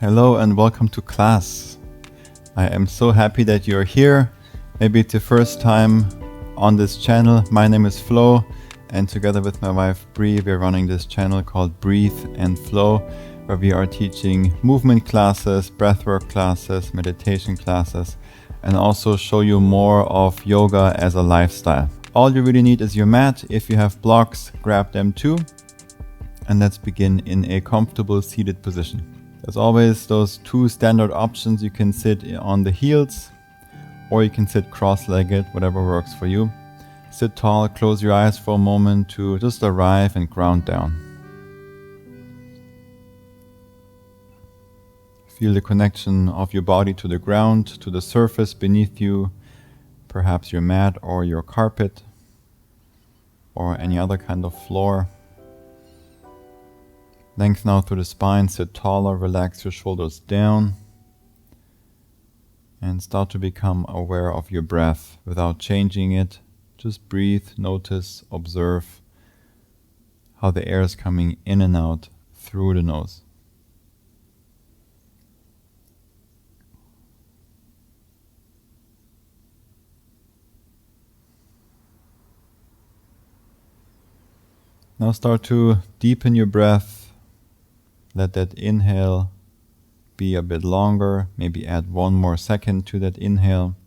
Hello and welcome to class. I am so happy that you're here. Maybe it's your first time on this channel. My name is Flo, and together with my wife Bre, we're running this channel called Bre and Flo, where we are teaching movement classes, breathwork classes, meditation classes, and also show you more of yoga as a lifestyle. All you really need is your mat. If you have blocks, grab them too. And let's begin in a comfortable seated position. There's always those two standard options. You can sit on the heels or you can sit cross-legged, whatever works for you. Sit tall, close your eyes for a moment to just arrive and ground down. Feel the connection of your body to the ground, to the surface beneath you, perhaps your mat or your carpet or any other kind of floor. Length now through the spine, sit taller, relax your shoulders down, and start to become aware of your breath without changing it. Just breathe, notice, observe how the air is coming in and out through the nose. Now start to deepen your breath. Let that inhale be a bit longer. Maybe add 1 more second to that inhale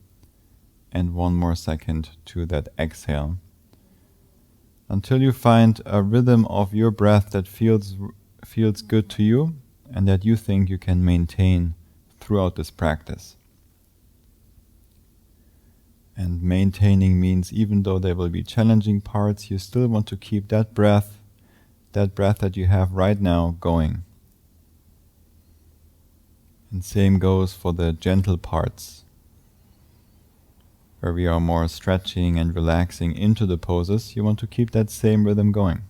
and 1 more second to that exhale. Until you find a rhythm of your breath that feels good to you and that you think you can maintain throughout this practice. And maintaining means even though there will be challenging parts, you still want to keep that breath that you have right now going. And same goes for the gentle parts, where we are more stretching and relaxing into the poses. You want to keep that same rhythm going,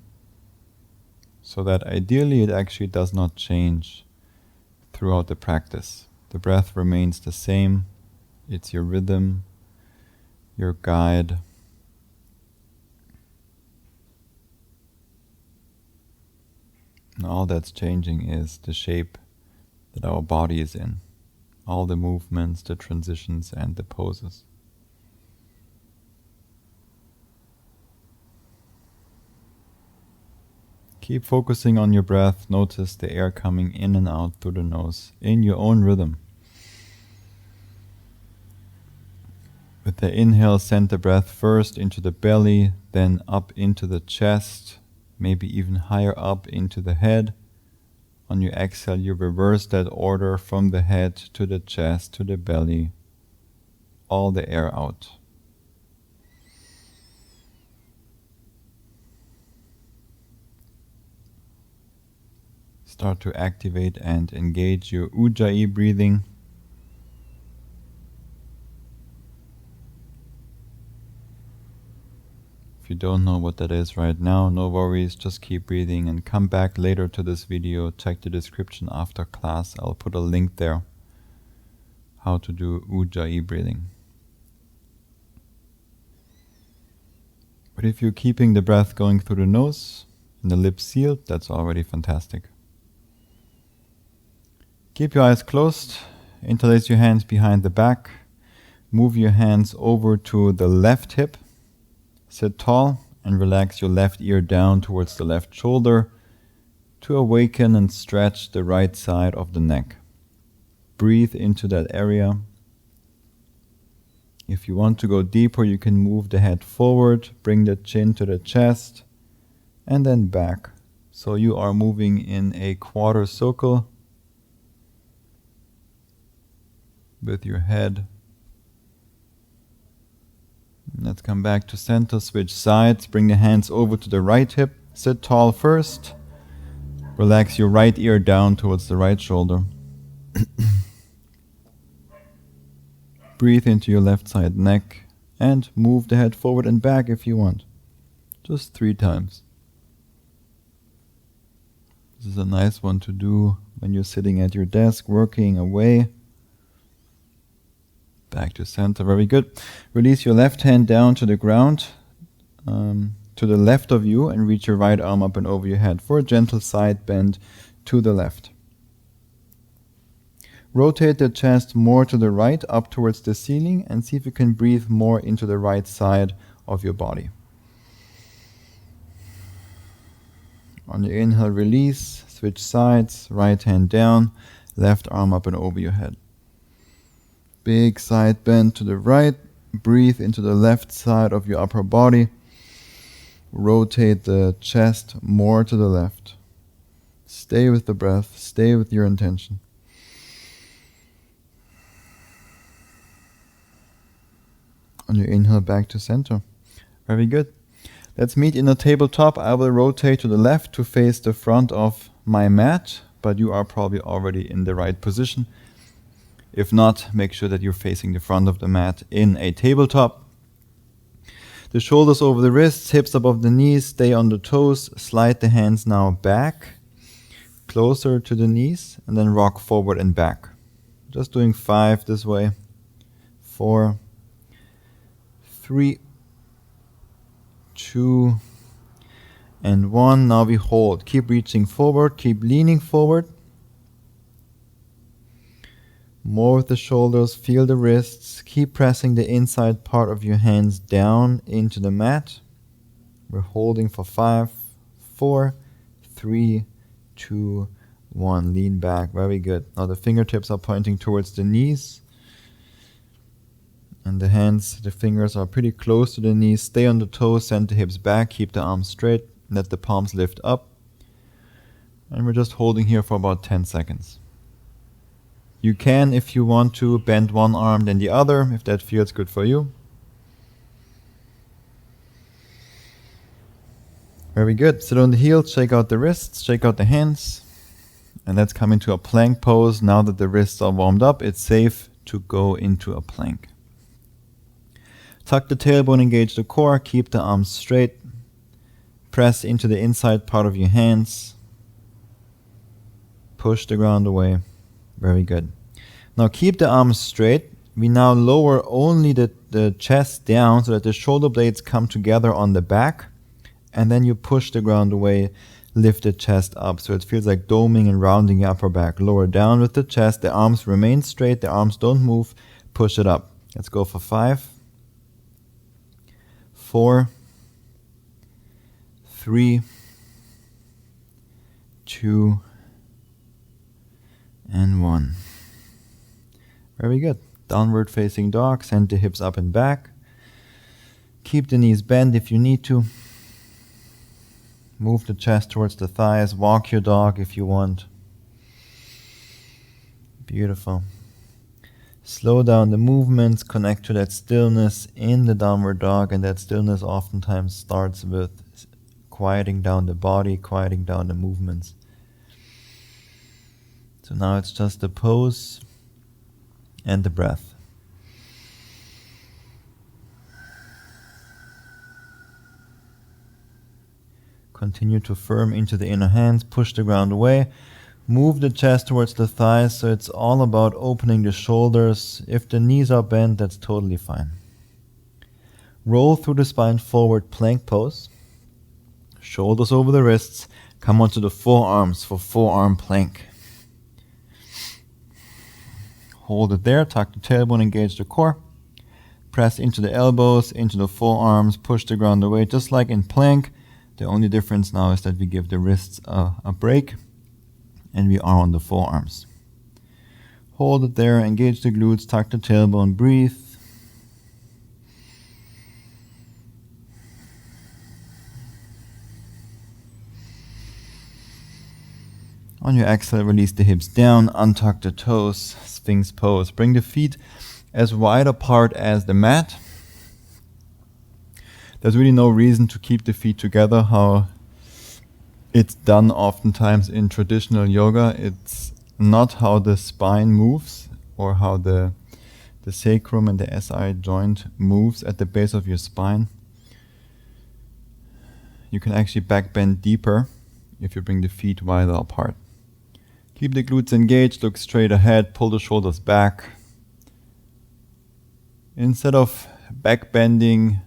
so that ideally it actually does not change throughout the practice. The breath remains the same. It's your rhythm, your guide. And all that's changing is the shape that our body is in, all the movements, the transitions, and the poses. Keep focusing on your breath. Notice the air coming in and out through the nose in your own rhythm. With the inhale, send the breath first into the belly, then up into the chest, maybe even higher up into the head. On your exhale, you reverse that order from the head to the chest to the belly, all the air out. Start to activate and engage your Ujjayi breathing. If you don't know what that is right now, no worries, just keep breathing and come back later to this video. Check the description after class. I'll put a link there, how to do Ujjayi breathing. But if you're keeping the breath going through the nose and the lips sealed, that's already fantastic. Keep your eyes closed, interlace your hands behind the back, move your hands over to the left hip. Sit tall and relax your left ear down towards the left shoulder to awaken and stretch the right side of the neck. Breathe into that area. If you want to go deeper, you can move the head forward, bring the chin to the chest, and then back. So you are moving in a quarter circle with your head. Let's come back to center, switch sides, bring the hands over to the right hip, sit tall first, relax your right ear down towards the right shoulder. Breathe into your left side neck and move the head forward and back if you want, just 3 times. This is a nice one to do when you're sitting at your desk working away. Back to center, very good. Release your left hand down to the ground, to the left of you, and reach your right arm up and over your head for a gentle side bend to the left. Rotate the chest more to the right, up towards the ceiling, and see if you can breathe more into the right side of your body. On your inhale, release, switch sides, right hand down, left arm up and over your head. Big side bend to the right, breathe into the left side of your upper body. Rotate the chest more to the left. Stay with the breath, stay with your intention. On your inhale, back to center. Very good. Let's meet in a tabletop. I will rotate to the left to face the front of my mat, but you are probably already in the right position. If not, make sure that you're facing the front of the mat in a tabletop. The shoulders over the wrists, hips above the knees, stay on the toes. Slide the hands now back, closer to the knees, and then rock forward and back. Just doing 5 this way. 4, 3, 2, and 1. Now we hold. Keep reaching forward, keep leaning forward. More with the shoulders, feel the wrists. Keep pressing the inside part of your hands down into the mat. We're holding for 5, 4, 3, 2, 1. Lean back. Very good. Now the fingertips are pointing towards the knees. And the hands, the fingers are pretty close to the knees. Stay on the toes, send the hips back. Keep the arms straight. Let the palms lift up. And we're just holding here for about 10 seconds. You can, if you want to, bend one arm then the other, if that feels good for you. Very good. Sit on the heels, shake out the wrists, shake out the hands. And let's come into a plank pose. Now that the wrists are warmed up, it's safe to go into a plank. Tuck the tailbone, engage the core, keep the arms straight. Press into the inside part of your hands. Push the ground away. Very good. Now keep the arms straight. We now lower only the chest down so that the shoulder blades come together on the back. And then you push the ground away, lift the chest up so it feels like doming and rounding your upper back. Lower down with the chest. The arms remain straight. The arms don't move. Push it up. Let's go for 5, 4, 3, 2, and 1. Very good. Downward facing dog. Send the hips up and back. Keep the knees bent if you need to. Move the chest towards the thighs. Walk your dog if you want. Beautiful. Slow down the movements. Connect to that stillness in the downward dog. And that stillness oftentimes starts with quieting down the body, quieting down the movements. So now it's just the pose and the breath. Continue to firm into the inner hands, push the ground away. Move the chest towards the thighs, so it's all about opening the shoulders. If the knees are bent, that's totally fine. Roll through the spine forward, plank pose. Shoulders over the wrists. Come onto the forearms for forearm plank. Hold it there, tuck the tailbone, engage the core. Press into the elbows, into the forearms, push the ground away, just like in plank. The only difference now is that we give the wrists a break, and we are on the forearms. Hold it there, engage the glutes, tuck the tailbone, breathe. On your exhale, release the hips down, untuck the toes, Sphinx pose. Bring the feet as wide apart as the mat. There's really no reason to keep the feet together, how it's done oftentimes in traditional yoga. It's not how the spine moves or how the sacrum and the SI joint moves at the base of your spine. You can actually back bend deeper if you bring the feet wider apart. Keep the glutes engaged, look straight ahead, pull the shoulders back. Instead of back bending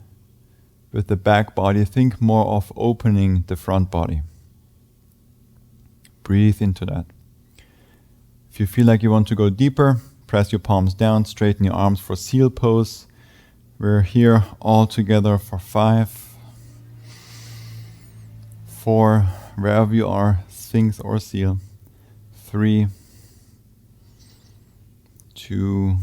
with the back body, think more of opening the front body. Breathe into that. If you feel like you want to go deeper, press your palms down, straighten your arms for seal pose. We're here all together for 5, 4, wherever you are, Sphinx or seal, 3, 2,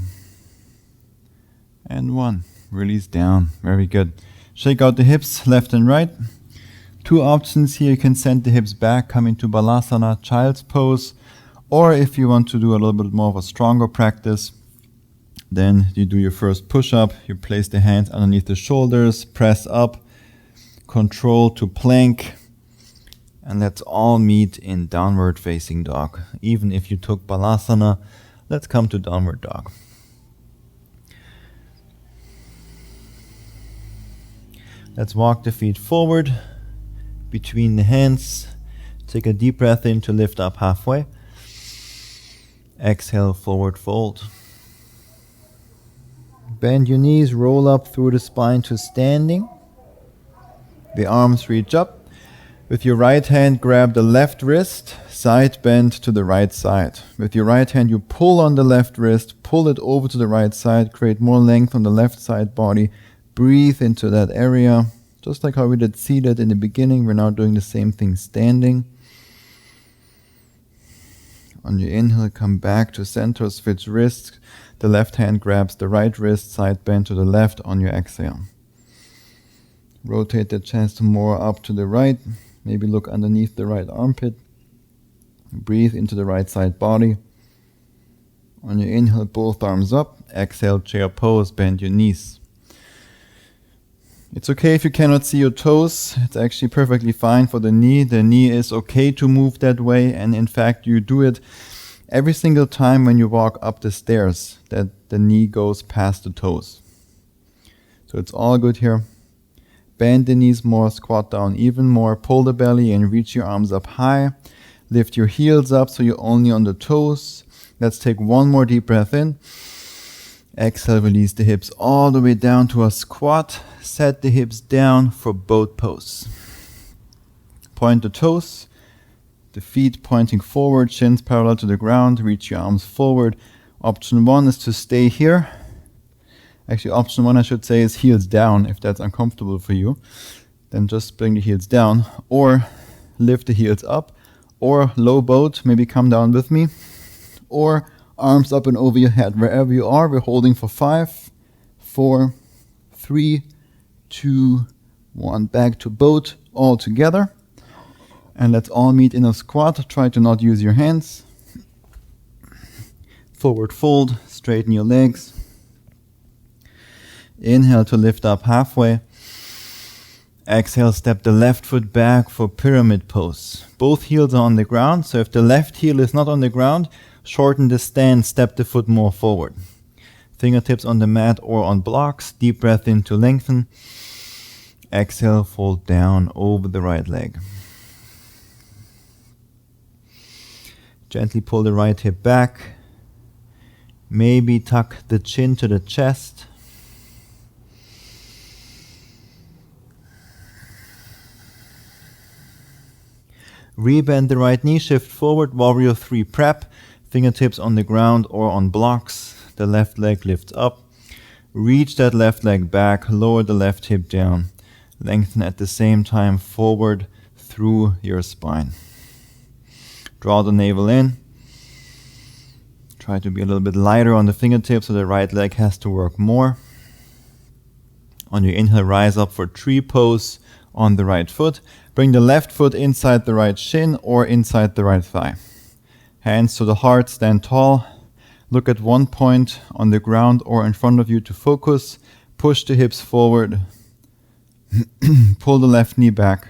and 1. Release down. Very good. Shake out the hips, left and right. 2 options here. You can send the hips back, come into Balasana, child's pose. Or if you want to do a little bit more of a stronger practice, then you do your first push-up. You place the hands underneath the shoulders, press up, control to plank. And let's all meet in downward facing dog. Even if you took Balasana, let's come to downward dog. Let's walk the feet forward between the hands. Take a deep breath in to lift up halfway. Exhale, forward fold. Bend your knees, roll up through the spine to standing. The arms reach up. With your right hand, grab the left wrist, side bend to the right side. With your right hand, you pull on the left wrist, pull it over to the right side, create more length on the left side body. Breathe into that area. Just like how we did seated in the beginning, we're now doing the same thing standing. On your inhale, come back to center, switch wrists. The left hand grabs the right wrist, side bend to the left on your exhale. Rotate the chest more up to the right. Maybe look underneath the right armpit. Breathe into the right side body. On your inhale, both arms up. Exhale, chair pose, bend your knees. It's okay if you cannot see your toes. It's actually perfectly fine for the knee. The knee is okay to move that way, and in fact you do it every single time when you walk up the stairs, that the knee goes past the toes. So it's all good here. Bend the knees more, squat down even more, pull the belly and reach your arms up high. Lift your heels up so you're only on the toes. Let's take one more deep breath in. Exhale, release the hips all the way down to a squat. Set the hips down for boat pose. Point the toes, the feet pointing forward, shins parallel to the ground. Reach your arms forward. Option 1 is to stay here. Actually, option 1 I should say is heels down. If that's uncomfortable for you, then just bring the heels down. Or lift the heels up. Or low boat, maybe come down with me. Or arms up and over your head. Wherever you are, we're holding for 5, 4, 3, 2, 1. Back to boat, all together. And let's all meet in a squat. Try to not use your hands. Forward fold, straighten your legs. Inhale to lift up halfway. Exhale, step the left foot back for pyramid pose. Both heels are on the ground, so if the left heel is not on the ground, shorten the stance, step the foot more forward. Fingertips on the mat or on blocks. Deep breath in to lengthen. Exhale, fold down over the right leg. Gently pull the right hip back. Maybe tuck the chin to the chest. Rebend the right knee, shift forward, warrior 3 prep. Fingertips on the ground or on blocks. The left leg lifts up. Reach that left leg back, lower the left hip down. Lengthen at the same time forward through your spine. Draw the navel in. Try to be a little bit lighter on the fingertips so the right leg has to work more. On your inhale, rise up for tree pose on the right foot. Bring the left foot inside the right shin or inside the right thigh. Hands to the heart, stand tall. Look at one point on the ground or in front of you to focus. Push the hips forward. Pull the left knee back.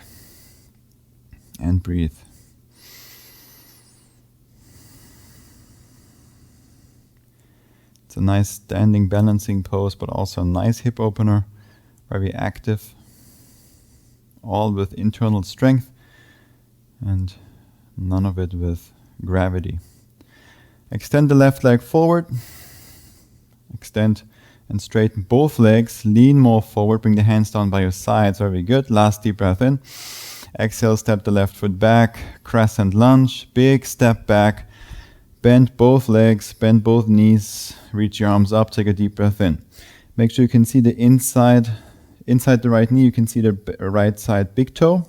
And breathe. It's a nice standing balancing pose, but also a nice hip opener. Very active. All with internal strength and none of it with gravity. Extend the left leg forward. Extend and straighten both legs. Lean more forward. Bring the hands down by your sides. Very good. Last deep breath in. Exhale, step the left foot back. Crescent lunge. Big step back. Bend both legs, bend both knees, reach your arms up, take a deep breath in. Make sure you can see the inside the right knee, you can see the right side big toe.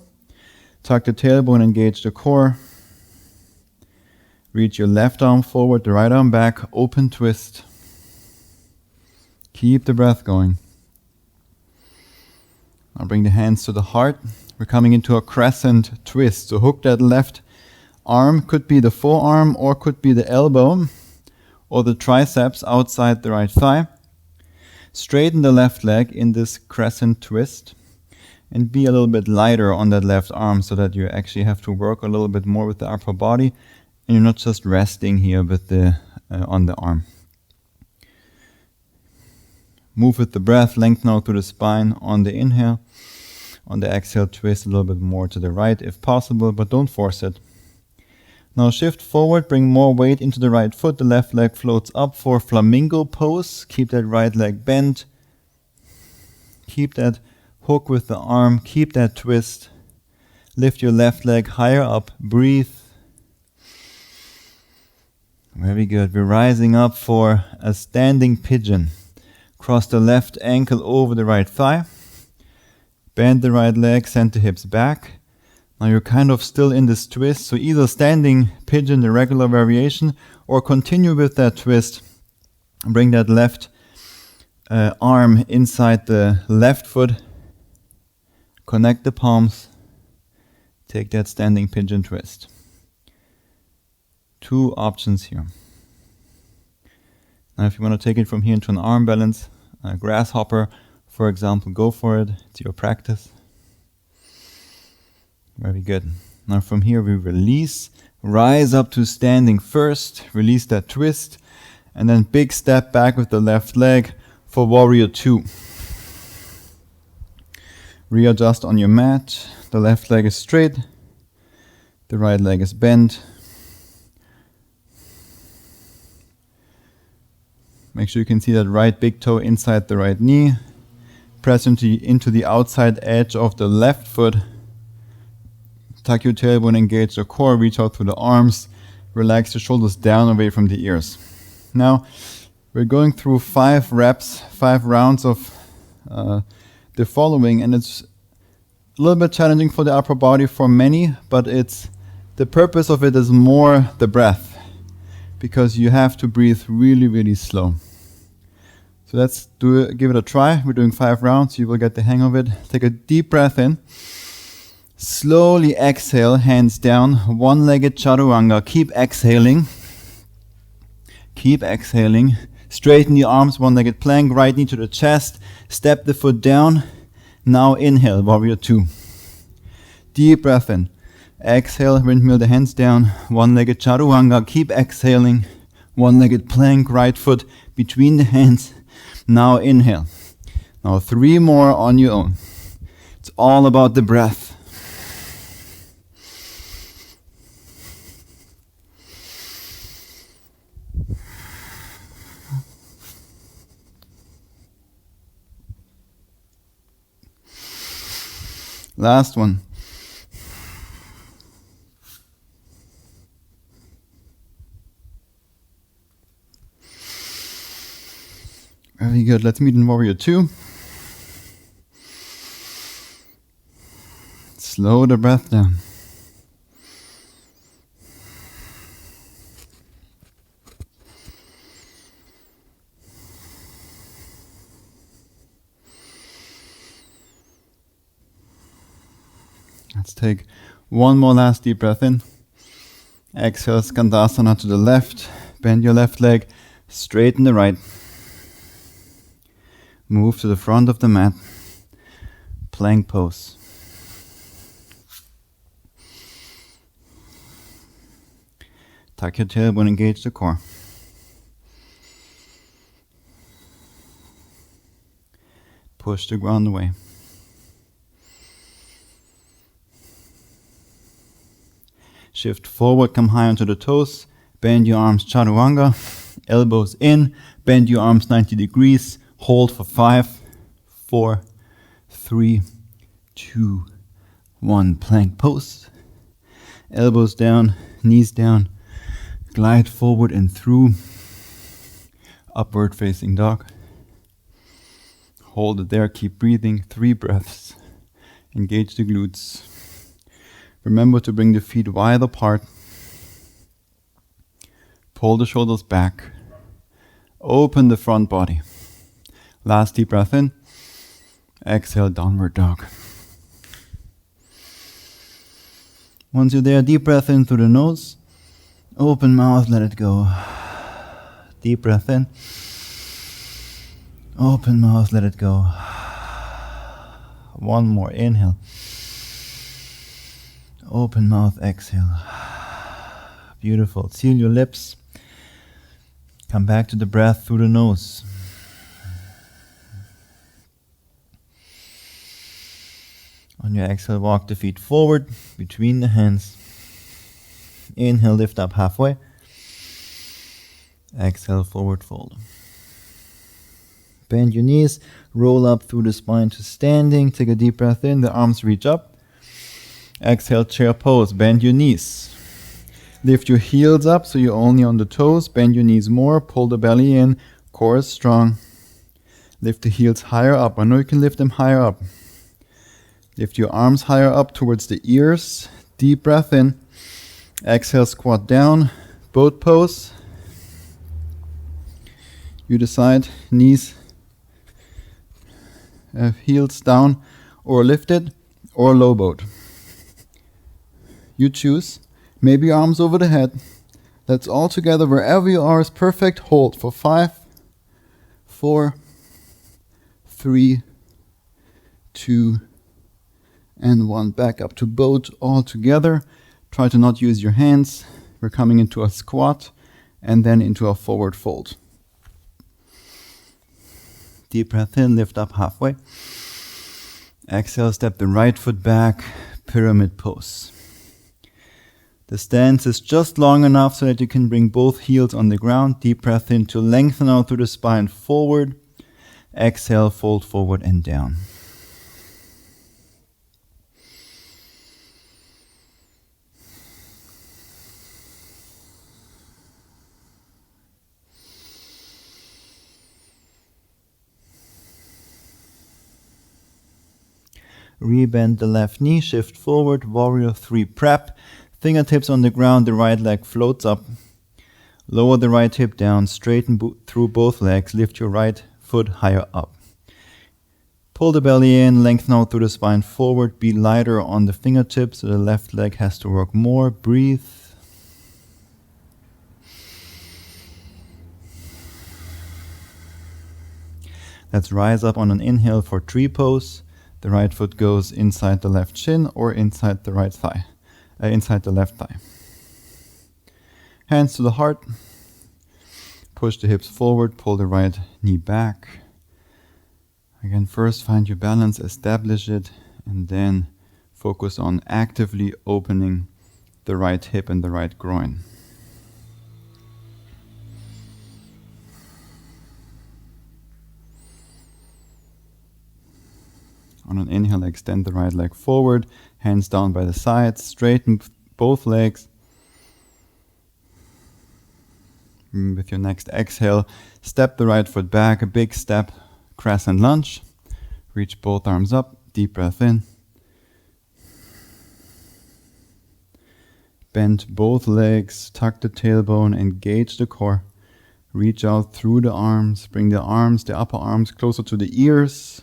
Tuck the tailbone, engage the core. Reach your left arm forward, the right arm back, open twist. Keep the breath going. Now bring the hands to the heart. We're coming into a crescent twist. So hook that left arm, could be the forearm or could be the elbow or the triceps outside the right thigh. Straighten the left leg in this crescent twist and be a little bit lighter on that left arm so that you actually have to work a little bit more with the upper body and you're not just resting here with the on the arm. Move with the breath, lengthen out through the spine on the inhale. On the exhale, twist a little bit more to the right if possible, but don't force it. Now shift forward, bring more weight into the right foot. The left leg floats up for flamingo pose. Keep that right leg bent. Keep that hook with the arm. Keep that twist. Lift your left leg higher up. Breathe. Very good. We're rising up for a standing pigeon. Cross the left ankle over the right thigh. Bend the right leg, send the hips back. Now you're kind of still in this twist, so either standing pigeon, the regular variation, or continue with that twist. Bring that left arm inside the left foot. Connect the palms. Take that standing pigeon twist. 2 options here. Now if you want to take it from here into an arm balance, a grasshopper, for example, go for it. It's your practice. Very good. Now from here we release, rise up to standing first, release that twist, and then big step back with the left leg for warrior 2. Readjust on your mat. The left leg is straight, the right leg is bent. Make sure you can see that right big toe inside the right knee. Press into the outside edge of the left foot. Tuck your tailbone, engage the core, reach out through the arms. Relax the shoulders down away from the ears. Now, we're going through 5 reps, 5 rounds of the following, and it's a little bit challenging for the upper body for many, but the purpose of it is more the breath, because you have to breathe really, really slow. So let's give it a try. We're doing 5 rounds. You will get the hang of it. Take a deep breath in. Slowly exhale, hands down. One-legged chaturanga. Keep exhaling. Keep exhaling. Straighten the arms, one-legged plank. Right knee to the chest. Step the foot down. Now inhale, warrior 2. Deep breath in. Exhale, windmill the hands down. One-legged chaturanga. Keep exhaling. One-legged plank, right foot between the hands. Now inhale. Now 3 more on your own. It's all about the breath. Last one. Very good. Let's meet in warrior 2. Slow the breath down. Let's take one more last deep breath in. Exhale, Skandasana to the left. Bend your left leg, straighten the right. Move to the front of the mat. Plank pose. Tuck your tailbone, engage the core. Push the ground away. Shift forward, come high onto the toes. Bend your arms, chaturanga. Elbows in. Bend your arms 90 degrees. Hold for 5, 4, 3, 2, 1. Plank pose. Elbows down, knees down. Glide forward and through. Upward facing dog. Hold it there, keep breathing. 3 breaths. Engage the glutes. Remember to bring the feet wide apart. Pull the shoulders back. Open the front body. Last deep breath in. Exhale, downward dog. Once you're there, deep breath in through the nose. Open mouth, let it go. Deep breath in. Open mouth, let it go. One more, inhale. Open mouth, exhale. Beautiful. Seal your lips. Come back to the breath through the nose. On your exhale, walk the feet forward between the hands. Inhale, lift up halfway. Exhale, forward fold. Bend your knees, roll up through the spine to standing. Take a deep breath in, the arms reach up. Exhale, chair pose, bend your knees. Lift your heels up so you're only on the toes. Bend your knees more, pull the belly in, core is strong. Lift the heels higher up. I know you can lift them higher up. Lift your arms higher up towards the ears. Deep breath in. Exhale, squat down, boat pose. You decide, knees, heels down or lifted or low boat. You choose. Maybe arms over the head. Let's all together, wherever you are, is perfect. Hold for 5, 4, 3, 2, and 1. Back up to boat all together. Try to not use your hands. We're coming into a squat and then into a forward fold. Deep breath in, lift up halfway. Exhale, step the right foot back, pyramid pose. The stance is just long enough so that you can bring both heels on the ground. Deep breath in to lengthen out through the spine forward. Exhale, fold forward and down. Rebend the left knee, shift forward, warrior 3 prep. Fingertips on the ground, the right leg floats up. Lower the right hip down, straighten through both legs, lift your right foot higher up. Pull the belly in, lengthen out through the spine forward, be lighter on the fingertips so the left leg has to work more. Breathe. Let's rise up on an inhale for tree pose. The right foot goes inside the left shin or inside the right thigh. Inside the left thigh. Hands to the heart. Push the hips forward, pull the right knee back. Again, first find your balance, establish it, and then focus on actively opening the right hip and the right groin. On an inhale, extend the right leg forward, hands down by the sides, straighten both legs. With your next exhale, step the right foot back, a big step, crescent lunge. Reach both arms up, deep breath in. Bend both legs, tuck the tailbone, engage the core. Reach out through the arms, bring the arms, the upper arms closer to the ears.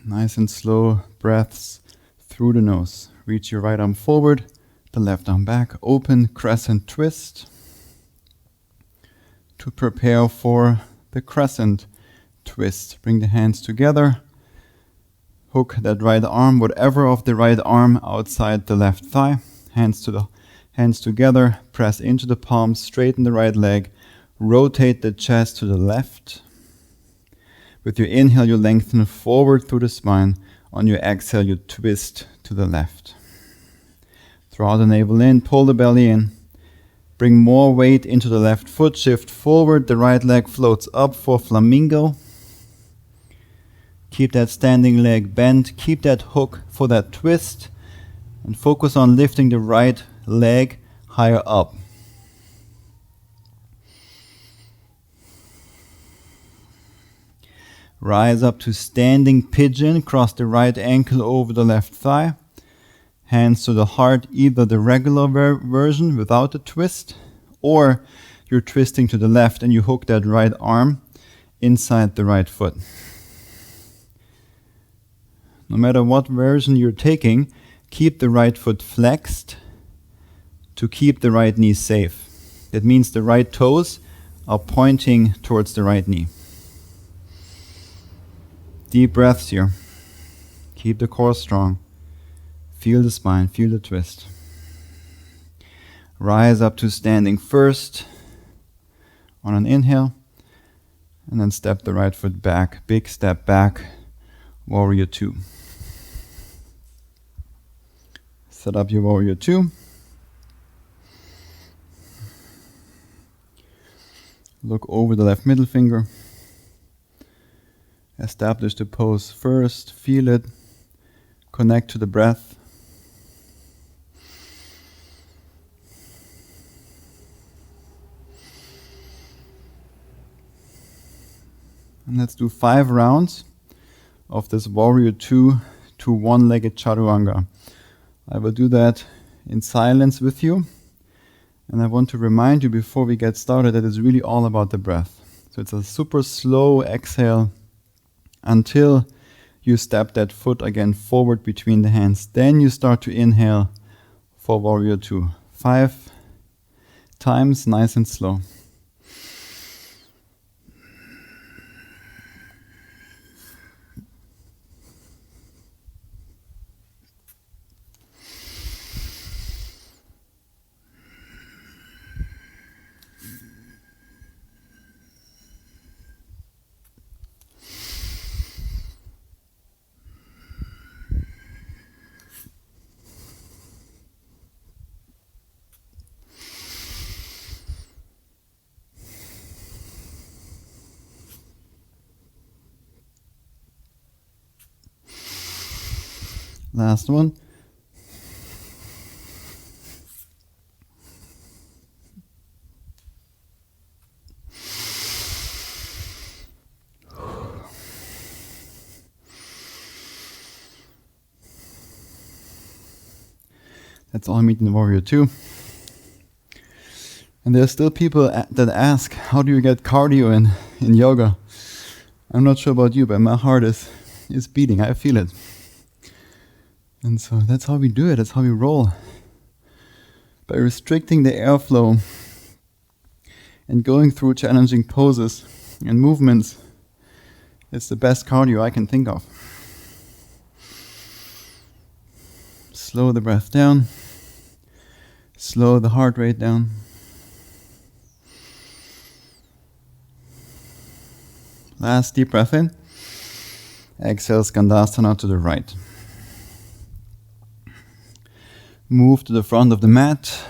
Nice and slow breaths through the nose. Reach your right arm forward, the left arm back. Open crescent twist to prepare for the crescent twist. Bring the hands together. Hook that right arm, whatever of the right arm outside the left thigh. Hands together. Press into the palms. Straighten the right leg. Rotate the chest to the left. With your inhale, you lengthen forward through the spine. On your exhale, you twist to the left. Draw the navel in, pull the belly in. Bring more weight into the left foot, shift forward. The right leg floats up for flamingo. Keep that standing leg bent. Keep that hook for that twist. And focus on lifting the right leg higher up. Rise up to standing pigeon, cross the right ankle over the left thigh. Hands to the heart, either the regular version without the twist, or you're twisting to the left and you hook that right arm inside the right foot. No matter what version you're taking, keep the right foot flexed to keep the right knee safe. That means the right toes are pointing towards the right knee. Deep breaths here. Keep the core strong. Feel the spine, feel the twist. Rise up to standing first on an inhale, and then step the right foot back. Big step back, warrior two. Set up your warrior two. Look over the left middle finger. Establish the pose first, feel it, connect to the breath. And let's do 5 rounds of this warrior 2 to one-legged chaturanga. I will do that in silence with you. And I want to remind you before we get started that it's really all about the breath. So it's a super slow exhale until you step that foot again forward between the hands. Then you start to inhale for warrior 2. 5 times, nice and slow. Last one. That's all I meet in Warrior 2. And there are still people that ask, how do you get cardio in yoga? I'm not sure about you, but my heart is beating. I feel it. And so that's how we do it. That's how we roll. By restricting the airflow and going through challenging poses and movements, it's the best cardio I can think of. Slow the breath down. Slow the heart rate down. Last deep breath in. Exhale, Skandasana to the right. Move to the front of the mat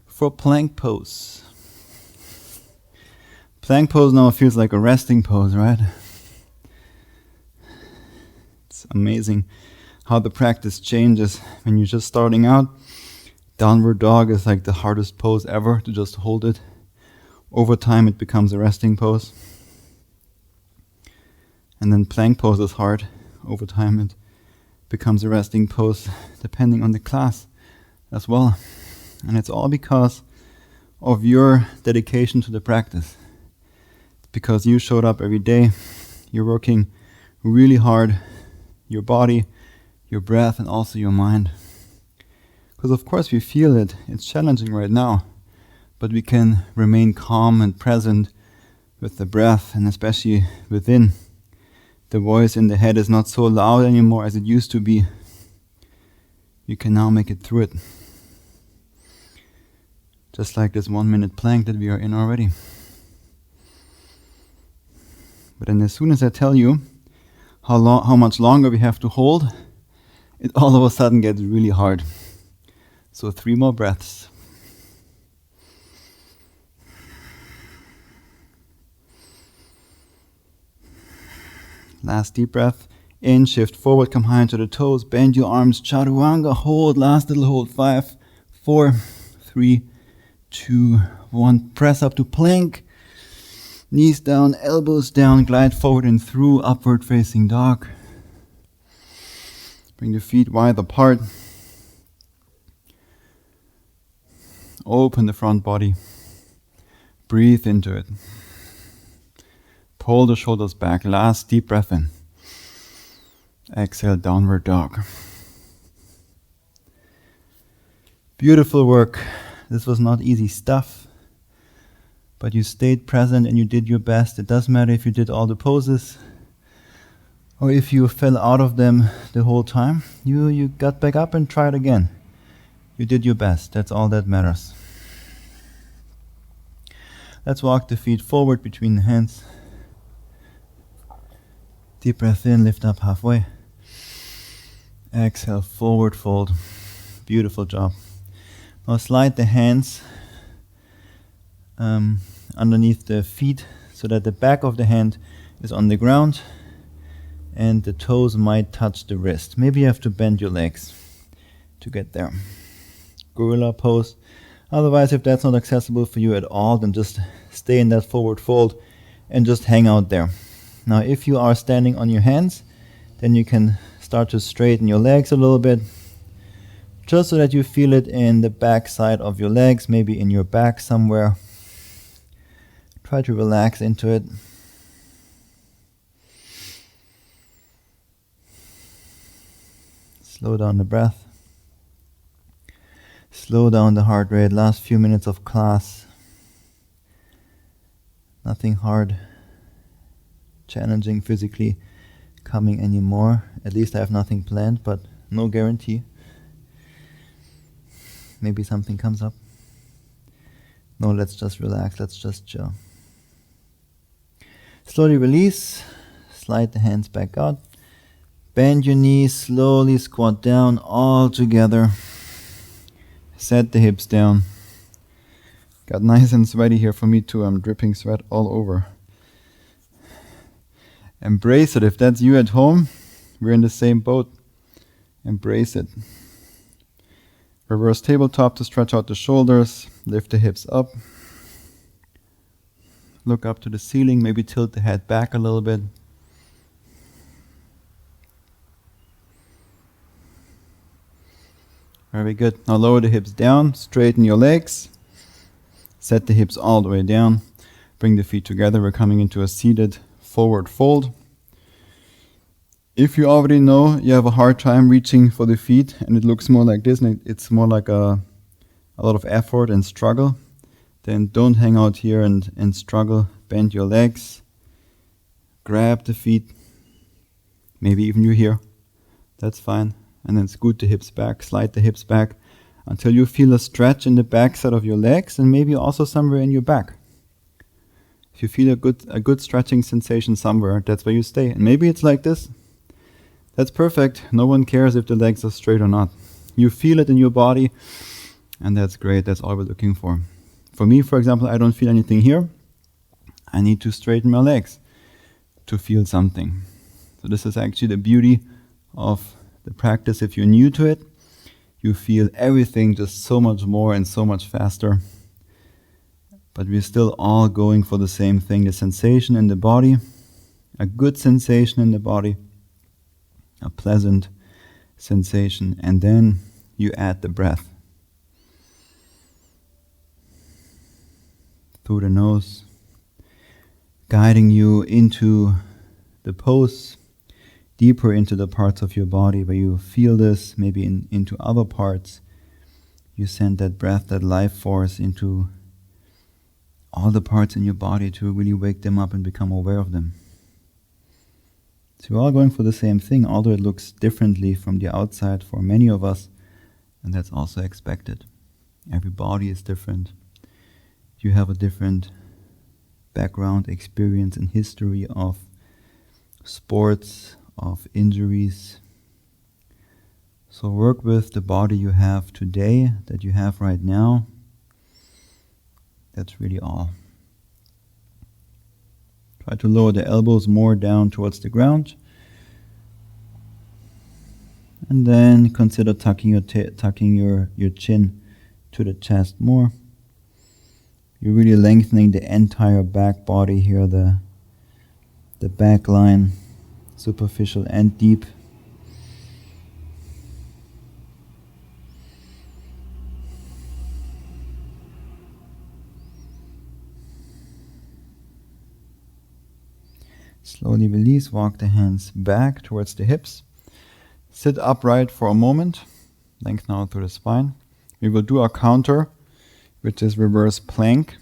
for plank pose. Plank pose now feels like a resting pose, right? It's amazing how the practice changes when you're just starting out. Downward dog is like the hardest pose ever to just hold it. Over time it becomes a resting pose. And then plank pose is hard. Over time it becomes a resting pose depending on the class as well. And it's all because of your dedication to the practice. It's because you showed up every day. You're working really hard. Your body, your breath, and also your mind. Because of course we feel it. It's challenging right now. But we can remain calm and present with the breath, and especially within. The voice in the head is not so loud anymore as it used to be. You can now make it through it. Just like this 1-minute plank that we are in already. But then as soon as I tell you how much longer we have to hold, it all of a sudden gets really hard. So 3 more breaths. Last deep breath. In, shift forward, come high into the toes, bend your arms, chaturanga, hold, last little hold, 5, 4, 3, 2, 1. Press up to plank. Knees down, elbows down, glide forward and through, upward facing dog. Bring the feet wide apart. Open the front body. Breathe into it. Pull the shoulders back. Last deep breath in. Exhale, downward dog. Beautiful work. This was not easy stuff, but you stayed present and you did your best. It doesn't matter if you did all the poses or if you fell out of them the whole time. You got back up and tried again. You did your best. That's all that matters. Let's walk the feet forward between the hands. Deep breath in, lift up halfway. Exhale, forward fold. Beautiful job. Now slide the hands underneath the feet so that the back of the hand is on the ground and the toes might touch the wrist. Maybe you have to bend your legs to get there. Gorilla pose. Otherwise, if that's not accessible for you at all, then just stay in that forward fold and just hang out there. Now, if you are standing on your hands, then you can start to straighten your legs a little bit, just so that you feel it in the back side of your legs, maybe in your back somewhere. Try to relax into it. Slow down the breath. Slow down the heart rate. Last few minutes of class. Nothing hard, challenging physically coming anymore. At least I have nothing planned, but no guarantee. Maybe something comes up. No, let's just relax. Let's just chill. Slowly release. Slide the hands back out. Bend your knees. Slowly squat down all together. Set the hips down. Got nice and sweaty here for me too. I'm dripping sweat all over. Embrace it. If that's you at home, we're in the same boat. Embrace it. Reverse tabletop to stretch out the shoulders. Lift the hips up. Look up to the ceiling. Maybe tilt the head back a little bit. Very good. Now lower the hips down. Straighten your legs. Set the hips all the way down. Bring the feet together. We're coming into a seated forward fold. If you already know you have a hard time reaching for the feet and it looks more like this and it's more like a lot of effort and struggle, then don't hang out here and struggle. Bend your legs. Grab the feet. Maybe even you're here. That's fine. And then scoot the hips back. Slide the hips back until you feel a stretch in the back side of your legs and maybe also somewhere in your back. If you feel a good stretching sensation somewhere, that's where you stay. And maybe it's like this. That's perfect. No one cares if the legs are straight or not. You feel it in your body, and that's great. That's all we're looking for. For me, for example, I don't feel anything here. I need to straighten my legs to feel something. So this is actually the beauty of the practice. If you're new to it, you feel everything just so much more and so much faster. But we're still all going for the same thing, the sensation in the body, a good sensation in the body, a pleasant sensation, and then you add the breath. Through the nose, guiding you into the pose, deeper into the parts of your body where you feel this, maybe into other parts. You send that breath, that life force into all the parts in your body to really wake them up and become aware of them. So we're all going for the same thing, although it looks differently from the outside for many of us, and that's also expected. Every body is different. You have a different background, experience, and history of sports, of injuries. So work with the body you have today, that you have right now. That's really all. Try to lower the elbows more down towards the ground. And then consider tucking your chin to the chest more. You're really lengthening the entire back body here, the back line, superficial and deep. Slowly release, walk the hands back towards the hips. Sit upright for a moment, lengthen out through the spine. We will do our counter, which is reverse plank.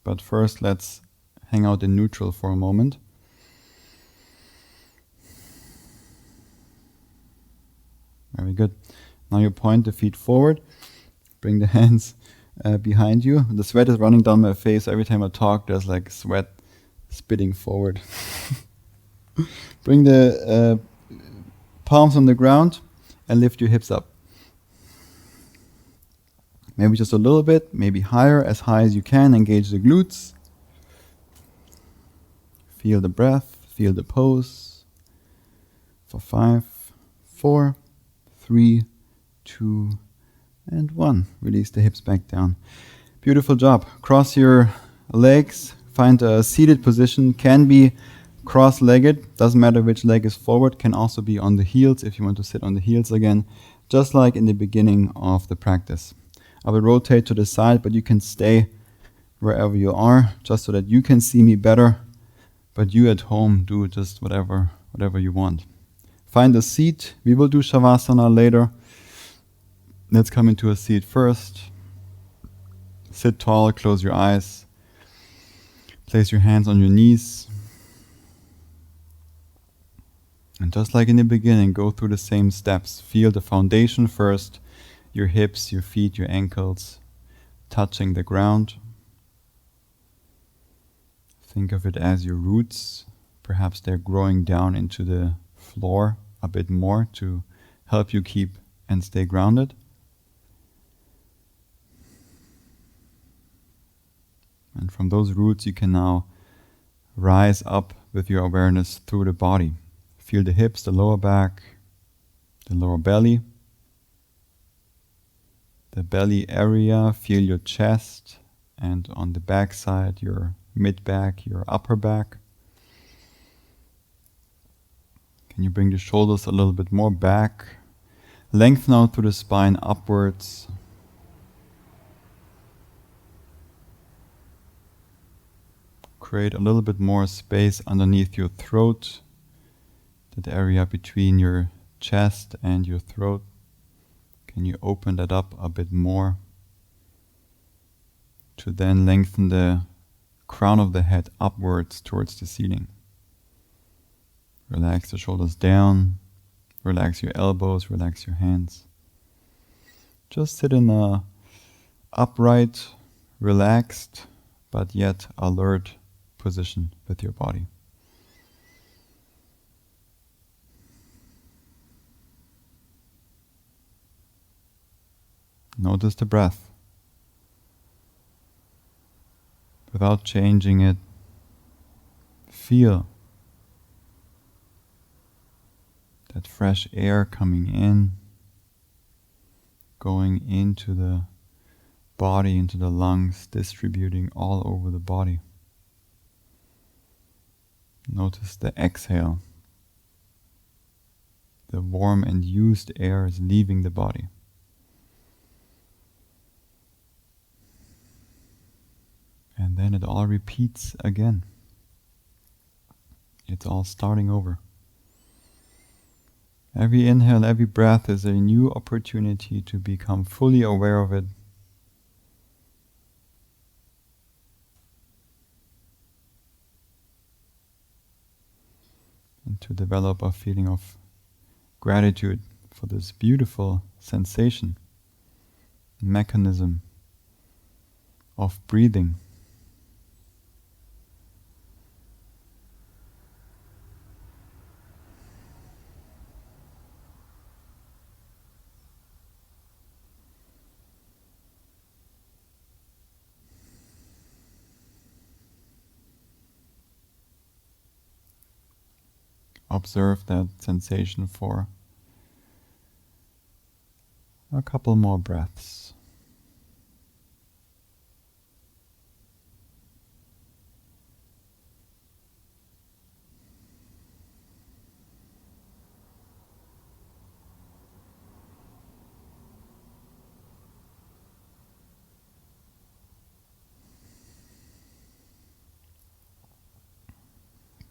But first, let's hang out in neutral for a moment. Very good. Now you point the feet forward. Bring the hands behind you. The sweat is running down my face. Every time I talk, there's like sweat spitting forward. Bring the palms on the ground and lift your hips up. Maybe just a little bit, maybe higher, as high as you can. Engage the glutes. Feel the breath, feel the pose. For 5, 4, 3, 2, and 1. Release the hips back down. Beautiful job. Cross your legs. Find a seated position. Can be cross-legged. Doesn't matter which leg is forward. Can also be on the heels if you want to sit on the heels again. Just like in the beginning of the practice. I will rotate to the side, but you can stay wherever you are, just so that you can see me better. But you at home do just whatever you want. Find a seat. We will do Shavasana later. Let's come into a seat first. Sit tall, close your eyes. Place your hands on your knees. And just like in the beginning, go through the same steps. Feel the foundation first. Your hips, your feet, your ankles touching the ground. Think of it as your roots. Perhaps they're growing down into the floor a bit more to help you keep and stay grounded. And from those roots you can now rise up with your awareness through the body. Feel the hips, the lower back, the lower belly, the belly area. Feel your chest, and on the back side your mid back, your upper back. Can you bring the shoulders a little bit more back? Lengthen out through the spine upwards. Create a little bit more space underneath your throat, that area between your chest and your throat. Can you open that up a bit more to then lengthen the crown of the head upwards towards the ceiling? Relax the shoulders down, relax your elbows, relax your hands. Just sit in a upright, relaxed, but yet alert position with your body. Notice the breath. Without changing it, feel that fresh air coming in, going into the body, into the lungs, distributing all over the body. Notice the exhale. The warm and used air is leaving the body. And then it all repeats again. It's all starting over. Every inhale, every breath is a new opportunity to become fully aware of it. And to develop a feeling of gratitude for this beautiful sensation, mechanism of breathing. Observe that sensation for a couple more breaths.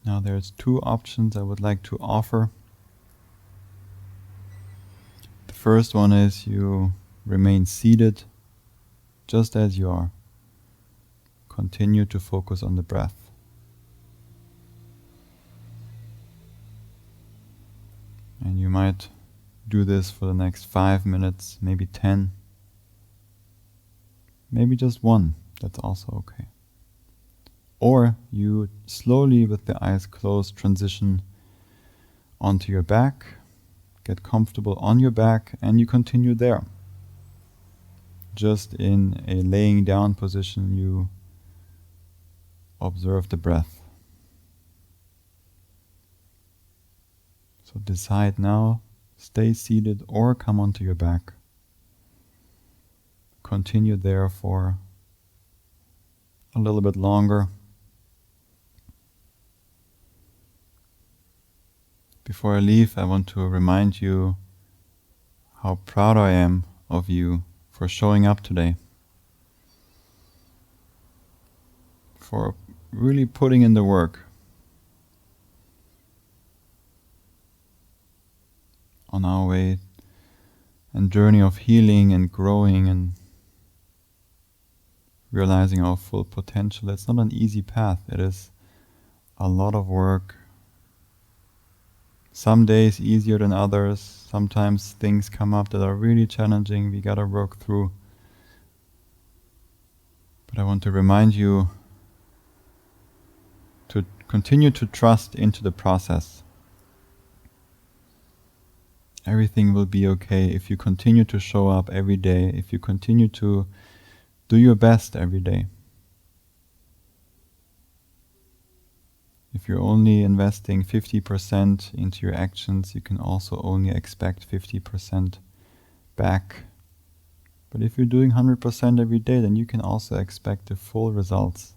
Now there's two options I would like to offer. The first one is you remain seated just as you are. Continue to focus on the breath. And you might do this for the next 5 minutes, maybe 10, maybe just 1. That's also okay. Or you slowly, with the eyes closed, transition onto your back, get comfortable on your back, and you continue there. Just in a laying down position, you observe the breath. So decide now, stay seated or come onto your back. Continue there for a little bit longer. Before I leave, I want to remind you how proud I am of you for showing up today, for really putting in the work on our way and journey of healing and growing and realizing our full potential. It's not an easy path. It is a lot of work. Some days easier than others. Sometimes things come up that are really challenging. We gotta work through. But I want to remind you to continue to trust into the process. Everything will be okay if you continue to show up every day, if you continue to do your best every day. If you're only investing 50% into your actions, you can also only expect 50% back. But if you're doing 100% every day, then you can also expect the full results.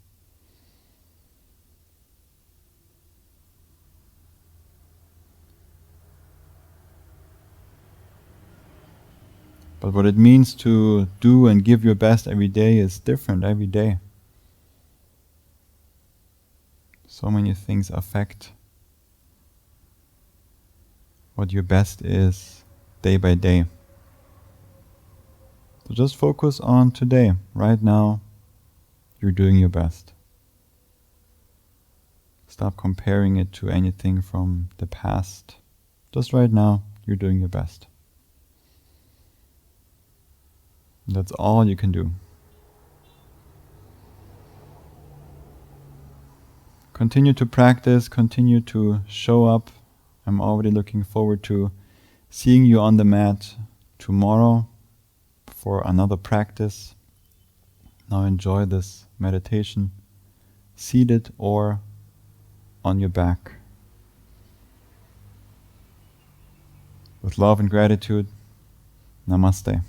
But what it means to do and give your best every day is different every day. So many things affect what your best is day by day. So just focus on today. Right now, you're doing your best. Stop comparing it to anything from the past. Just right now, you're doing your best. That's all you can do. Continue to practice, continue to show up. I'm already looking forward to seeing you on the mat tomorrow for another practice. Now enjoy this meditation, seated or on your back. With love and gratitude, Namaste.